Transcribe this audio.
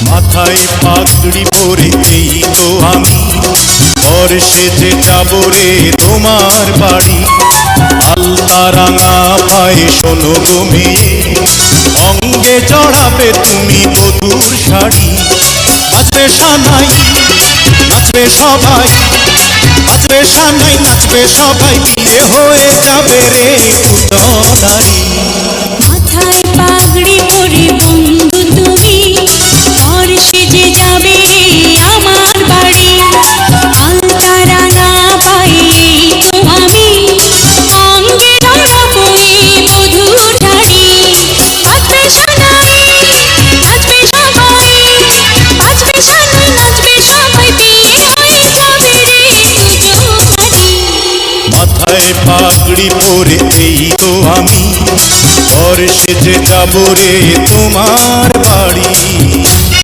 মাথায় পাগড়ি পরে এই তো আমি ঘর সেজে যাবো রে তোমার বাড়ি। আলতা রাঙা পায়ে শোনো গো মেয়ে, অঙ্গে চড়াবে তুমি মধুর শাড়ি। বাজবে সানাই নাচবে সবাই, বাজবে সানাই নাচবে সবাই, বিয়ে হয়ে যাবে রে দুজনারই। মাথায় পাগড়ি পরে বন্ধু তুমি ঘর সেজে যাবে আমার বাড়ি। আলতা রাঙা পায়ে তো আমি অঙ্গে জড়াবো এই মধুর শাড়ি। বাজবে সানাই নাচবে সবাই, বাজবে সানাই নাচবে সবাই, বিয়ে হয়ে যাবে রে দুজনারই। মাথায় পাগড়ি পরে এই তো আমি ঘর সেজে যাবো রে তোমার বাড়ি।